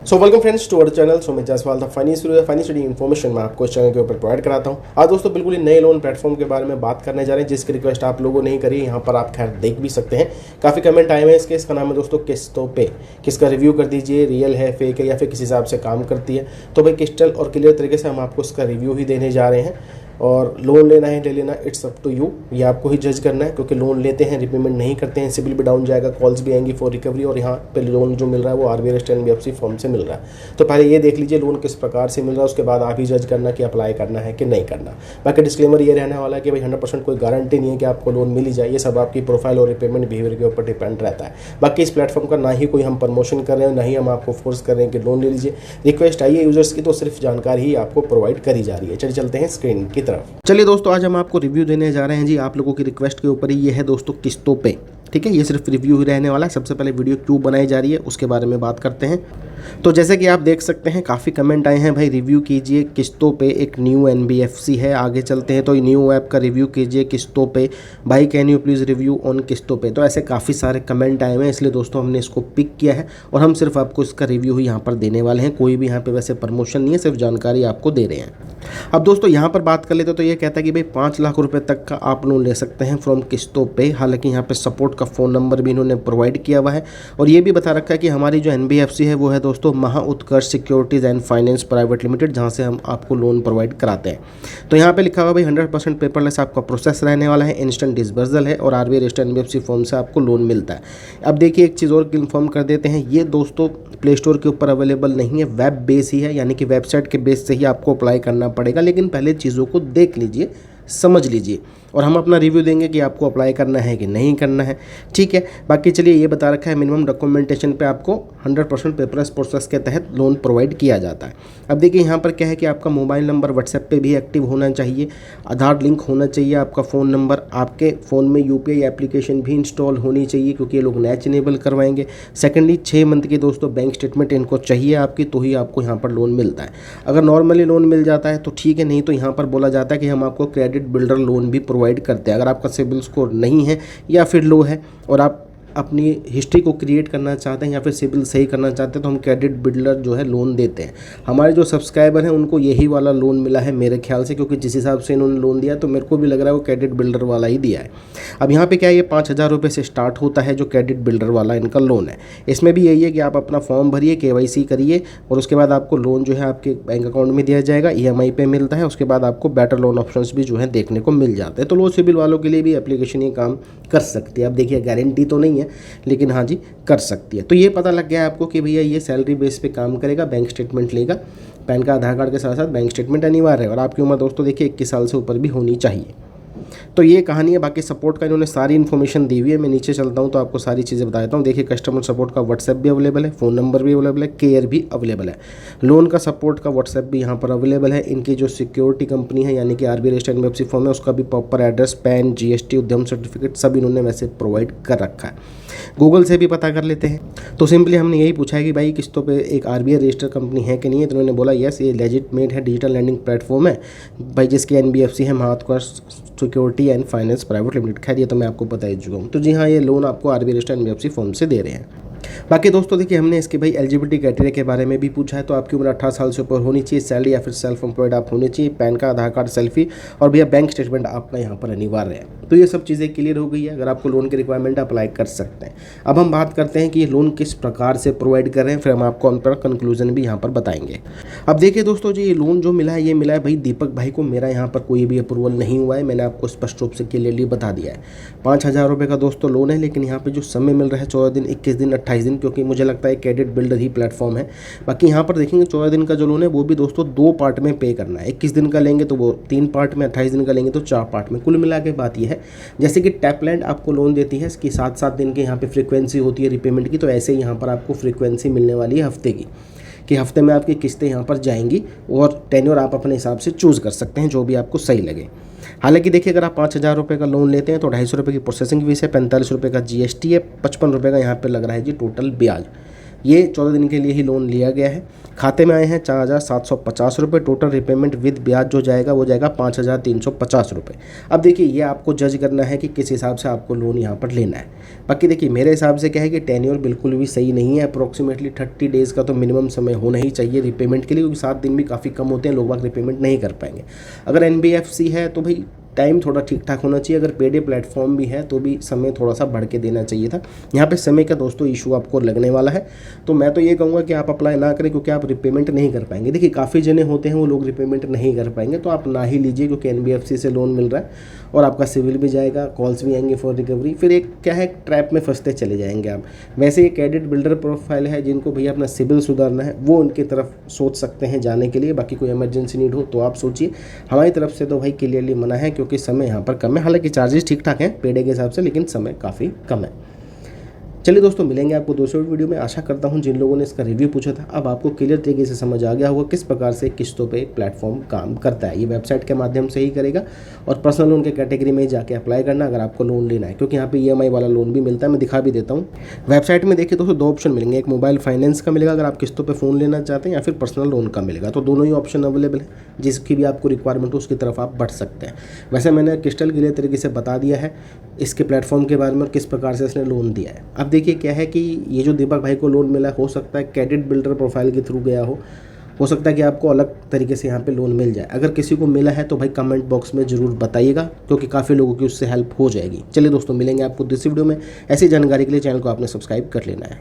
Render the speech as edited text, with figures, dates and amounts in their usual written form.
So welcome friends to our channel Sumit Jaiswal the funny study information मैं आपको इस channel के ऊपर प्रोवाइड कराता हूं। आज दोस्तों बिल्कुल ही नए लोन प्लेटफॉर्म के बारे में बात करने जा रहे हैं जिसकी रिक्वेस्ट आप लोगों ने ही करी। यहाँ पर आप खैर देख भी सकते हैं, काफ़ी कमेंट आए हैं इसके। इसका नाम है दोस्तों किस्तों पे। किसका रिव्यू कर दीजिए, रियल है, फेक है या फिर किस हिसाब से काम करती है। तो भाई क्रिस्टल और क्लियर तरीके से हम आपको इसका रिव्यू ही देने जा रहे हैं। और लोन लेना है ले लेना, इट्स अप टू यू, ये आपको ही जज करना है। क्योंकि लोन लेते हैं, रिपेमेंट नहीं करते हैं, सिबिल भी डाउन जाएगा, कॉल्स भी आएंगी फॉर रिकवरी। और यहाँ पे लोन जो मिल रहा है वो आरबीआई एनबीएफसी फॉर्म से मिल रहा है। तो पहले ये देख लीजिए लोन किस प्रकार से मिल रहा है, उसके बाद आप ही जज करना कि अप्लाई करना है कि नहीं करना। बाकी डिस्क्लेमर ये रहने वाला है कि भाई 100% कोई गारंटी नहीं है कि आपको लोन मिल ही जाए। ये सब आपकी प्रोफाइल और रिपेमेंट बिहेवियर के ऊपर डिपेंड रहता है। बाकी इस प्लेटफॉर्म का ना ही कोई हम प्रमोशन कर रहे हैं, ना ही हम आपको फोर्स कर रहे हैं कि लोन ले लीजिए। रिक्वेस्ट आई है यूजर्स की तो सिर्फ जानकारी ही आपको प्रोवाइड करी जा रही है। चलिए चलते हैं स्क्रीन की तरफ। चलिए दोस्तों, आज हम आपको रिव्यू देने जा रहे हैं जी आप लोगों की रिक्वेस्ट के ऊपर ही। ये है दोस्तों किस्तों पे, ठीक है। ये सिर्फ रिव्यू ही रहने वाला है। सबसे पहले वीडियो क्यों बनाई जा रही है उसके बारे में बात करते हैं। तो जैसे कि आप देख सकते हैं काफ़ी कमेंट आए हैं, भाई रिव्यू कीजिए किस्तों पे। एक न्यू एनबीएफसी है, आगे चलते हैं। तो न्यू ऐप का रिव्यू कीजिए किस्तों पे, भाई can you please review on किस्तों पे। तो ऐसे काफ़ी सारे कमेंट आए हुए हैं, इसलिए दोस्तों हमने इसको पिक किया है और हम सिर्फ आपको इसका रिव्यू ही यहाँ पर देने वाले हैं। कोई भी यहाँ पे वैसे प्रमोशन नहीं है, सिर्फ जानकारी आपको दे रहे हैं। अब दोस्तों यहाँ पर बात कर लेते तो ये कहता है कि भाई 5 लाख रुपए तक का आप लोन ले सकते हैं फ्रॉम किस्तों पे। हालांकि यहाँ पे सपोर्ट का फ़ोन नंबर भी इन्होंने प्रोवाइड किया हुआ है और ये भी बता रखा है कि हमारी जो एनबीएफसी है वो है दोस्तों Maha Utkarsh securities and finance private limited, जहाँ से हम आपको लोन प्रोवाइड कराते हैं। तो यहाँ पे लिखा हुआ भाई 100% पेपरलेस आपका प्रोसेस रहने वाला है, इंस्टेंट डिसबर्सल है और आरबीआई रजिस्टर्ड एनबीएफसी फॉर्म से आपको लोन मिलता है। अब देखिए एक चीज़ और इन्फॉर्म कर देते हैं, ये दोस्तों प्ले स्टोर के ऊपर अवेलेबल नहीं है, वेब बेस ही है, यानी कि वेबसाइट के बेस से ही आपको अप्लाई करना पड़ेगा। लेकिन पहले चीज़ों को देख लीजिए, समझ लीजिए और हम अपना रिव्यू देंगे कि आपको अप्लाई करना है कि नहीं करना है, ठीक है। बाकी चलिए ये बता रखा है मिनिमम डॉक्यूमेंटेशन पे आपको 100% पेपरलेस प्रोसेस के तहत लोन प्रोवाइड किया जाता है। अब देखिए यहाँ पर क्या है कि आपका मोबाइल नंबर व्हाट्सएप पे भी एक्टिव होना चाहिए, आधार लिंक होना चाहिए, आपका फ़ोन नंबर, आपके फ़ोन में यूपीआई एप्लीकेशन भी इंस्टॉल होनी चाहिए क्योंकि ये लोग नैच इनेबल करवाएंगे। सेकेंडली 6 मंथ की दोस्तों बैंक स्टेटमेंट इनको चाहिए आपकी, तो ही आपको यहाँ पर लोन मिलता है। अगर नॉर्मली लोन मिल जाता है तो ठीक है, नहीं तो यहाँ पर बोला जाता है कि हम आपको क्रेडिट बिल्डर लोन भी प्रोवाइड करते हैं। अगर आपका सिबिल स्कोर नहीं है या फिर लो है और आप अपनी हिस्ट्री को क्रिएट करना चाहते हैं या फिर सिबिल सही करना चाहते हैं तो हम क्रेडिट बिल्डर जो है लोन देते हैं। हमारे जो सब्सक्राइबर हैं उनको यही वाला लोन मिला है मेरे ख्याल से, क्योंकि जिस हिसाब से इन्होंने लोन दिया तो मेरे को भी लग रहा है वो क्रेडिट बिल्डर वाला ही दिया है। अब यहाँ पे क्या है, ये 5,000 रुपये से स्टार्ट होता है जो क्रेडिट बिल्डर वाला इनका लोन है। इसमें भी यही है कि आप अपना फॉर्म भरिए, KYC करिए और उसके बाद आपको लोन जो है आपके बैंक अकाउंट में दिया जाएगा, EMI पे मिलता है। उसके बाद आपको बेटर लोन ऑप्शंस भी जो है देखने को मिल जाते हैं। तो लो सिबिल वालों के लिए भी एप्लीकेशन ये काम कर सकती है। अब देखिए गारंटी तो नहीं है लेकिन हाँ जी कर सकती है। तो ये पता लग गया आपको कि भैया ये सैलरी बेस पे काम करेगा, बैंक स्टेटमेंट लेगा, पैन का आधार कार्ड के साथ साथ बैंक स्टेटमेंट अनिवार्य है और आपकी उम्र दोस्तों देखिए 21 साल से ऊपर भी होनी चाहिए। तो ये कहानी है। बाकी सपोर्ट का इन्होंने सारी इन्फॉर्मेशन दी हुई है। मैं नीचे चलता हूँ तो आपको सारी चीज़ें बता देता हूँ। देखिए कस्टमर सपोर्ट का व्हाट्सएप भी अवेलेबल है, फ़ोन नंबर भी अवेलेबल है, केयर भी अवेलेबल है। लोन का सपोर्ट का व्हाट्सएप भी यहाँ पर अवेलेबल है। इनकी जो सिक्योरिटी कंपनी है यानी कि आरबीआई रजिस्टर्ड एनबीएफसी फॉर्म है उसका भी प्रॉपर एड्रेस, पैन, GST, उद्यम सर्टिफिकेट सब इन्होंने वैसे प्रोवाइड कर रखा है। गूगल से भी पता कर लेते हैं। तो सिंपली हमने यही पूछा है कि भाई किस्तों पे एक आरबीआई रजिस्टर्ड कंपनी है कि नहीं है, तो उन्होंने बोला यस ये लेजिटमेट है, डिजिटल लैंडिंग प्लेटफॉर्म है भाई, जिसकी एनबीएफसी है Mahatkarsh security and finance private limited. खैर ये तो मैं आपको बता ही चुका हूँ। तो जी हाँ, ये लोन आपको आरबीआई रजिस्टर्ड एनबीएफसी फॉर्म से दे रहे हैं। बाकी दोस्तों देखिए हमने इसके भाई एलिजिबिलिटी क्राइटेरिया के बारे में भी पूछा है। तो आपकी उम्र 18 साल से ऊपर होनी चाहिए, सैलरी या फिर सेल्फ एम्प्लॉयड आप होने चाहिए, पैन का, आधार कार्ड, सेल्फी और भैया बैंक स्टेटमेंट आपका यहाँ पर अनिवार्य है। तो ये सब चीज़ें क्लियर हो गई है। अगर आपको लोन की रिक्वायरमेंट अप्लाई कर सकते हैं। अब हम बात करते हैं कि ये लोन किस प्रकार से प्रोवाइड कर रहे हैं, फिर हम आपको उन पर कंक्लूजन भी यहाँ पर बताएंगे। अब देखिए दोस्तों जी ये लोन जो मिला है ये मिला है भाई दीपक भाई को। मेरा यहाँ पर कोई भी अप्रूवल नहीं हुआ है, मैंने आपको स्पष्ट रूप से क्लियरली बता दिया है। 5,000 रुपये का दोस्तों लोन है, लेकिन यहाँ पर जो समय मिल रहा है 14 दिन, 21 दिन, 28 दिन, क्योंकि मुझे लगता है क्रेडिट बिल्डर ही प्लेटफॉर्म है। बाकी यहाँ पर देखेंगे 14 दिन का जो लोन है वो भी दोस्तों 2 पार्ट में पे करना है। 21 दिन का लेंगे तो वो 3 पार्ट में, 28 दिन का लेंगे तो 4 पार्ट में। कुल मिला के बात यह है जैसे कि टैपलैंड आपको लोन देती है, इसकी 7-7 दिन के यहाँ पे फ्रीक्वेंसी होती है रिपेमेंट की, तो ऐसे ही यहाँ पर आपको फ्रीक्वेंसी मिलने वाली है हफ्ते की, कि हफ्ते में आपकी किस्तें यहाँ पर जाएंगी और टेन्योर आप अपने हिसाब से चूज़ कर सकते हैं जो भी आपको सही लगे। हालांकि देखिए अगर आप 5,000 रुपये का लोन लेते हैं तो 250 रुपये की प्रोसेसिंग फीस है, 45 रुपये का GST है, 55 रुपये का यहाँ पर लग रहा है जी टोटल ब्याज। ये 14 दिन के लिए ही लोन लिया गया है। खाते में आए हैं 4,750 रुपये। टोटल रिपेमेंट विद ब्याज जो जाएगा वो जाएगा 5,350 रुपये। अब देखिए ये आपको जज करना है कि किस हिसाब से आपको लोन यहाँ पर लेना है। बाकी देखिए मेरे हिसाब से क्या है कि टेन्योर बिल्कुल भी सही नहीं है। अप्रोक्सीमेटली 30 डेज़ का तो मिनिमम समय होना ही चाहिए रिपेमेंट के लिए, क्योंकि 7 दिन भी काफ़ी कम होते हैं, लोग बाग रिपेमेंट नहीं कर पाएंगे। अगर NBFC है तो भाई टाइम थोड़ा ठीक ठाक होना चाहिए। अगर पेडे प्लेटफॉर्म भी है तो भी समय थोड़ा सा बढ़ के देना चाहिए था। यहाँ पे समय का दोस्तों इशू आपको लगने वाला है। तो मैं तो ये कहूँगा कि आप अप्लाई ना करें, क्योंकि आप रिपेमेंट नहीं कर पाएंगे। देखिए काफ़ी जने होते हैं वो लोग रिपेमेंट नहीं कर पाएंगे, तो आप ना ही लीजिए, क्योंकि NBFC से लोन मिल रहा है और आपका सिविल भी जाएगा, कॉल्स भी आएंगे फॉर रिकवरी। फिर एक क्या है, ट्रैप में फंसते चले जाएंगे आप। वैसे ये क्रेडिट बिल्डर प्रोफाइल है, जिनको भैया अपना सिविल सुधारना है वो उनकी तरफ सोच सकते हैं जाने के लिए। बाकी कोई इमरजेंसी नीड हो तो आप सोचिए। हमारी तरफ से तो भाई क्लियरली मना है, क्योंकि समय यहाँ पर कम है। हालांकि चार्जेस ठीक ठाक हैं पेडे के हिसाब से, लेकिन समय काफ़ी कम है। चलिए दोस्तों, मिलेंगे आपको दूसरे वीडियो में। आशा करता हूं जिन लोगों ने इसका रिव्यू पूछा था अब आपको क्लियर तरीके से समझ आ गया होगा किस प्रकार से किस्तों पे प्लेटफॉर्म काम करता है। ये वेबसाइट के माध्यम से ही करेगा और पर्सनल लोन के कैटेगरी में जाके अप्लाई करना अगर आपको लोन लेना है, क्योंकि यहाँ पे EMI वाला लोन भी मिलता है। मैं दिखा भी देता हूँ। वेबसाइट में देखिए दोस्तों 2 ऑप्शन मिलेंगे, एक मोबाइल फाइनेंस का मिलेगा अगर आप किस्तों पर फ़ोन लेना चाहते हैं, या फिर पर्सनल लोन का मिलेगा। तो दोनों ही ऑप्शन अवेलेबल है, जिसकी भी आपको रिक्वायरमेंट हो उसकी तरफ आप बढ़ सकते हैं। वैसे मैंने क्रिस्टल क्लियर तरीके से बता दिया है इसके प्लेटफॉर्म के बारे में और किस प्रकार से इसने लोन दिया है। अब देखिए क्या है कि ये जो दीपक भाई को लोन मिला हो सकता है क्रेडिट बिल्डर प्रोफाइल के थ्रू गया हो सकता है कि आपको अलग तरीके से यहाँ पे लोन मिल जाए। अगर किसी को मिला है तो भाई कमेंट बॉक्स में ज़रूर बताइएगा, क्योंकि काफ़ी लोगों की उससे हेल्प हो जाएगी। चलिए दोस्तों, मिलेंगे आपको दूसरी वीडियो में। ऐसी जानकारी के लिए चैनल को आपने सब्सक्राइब कर लेना है।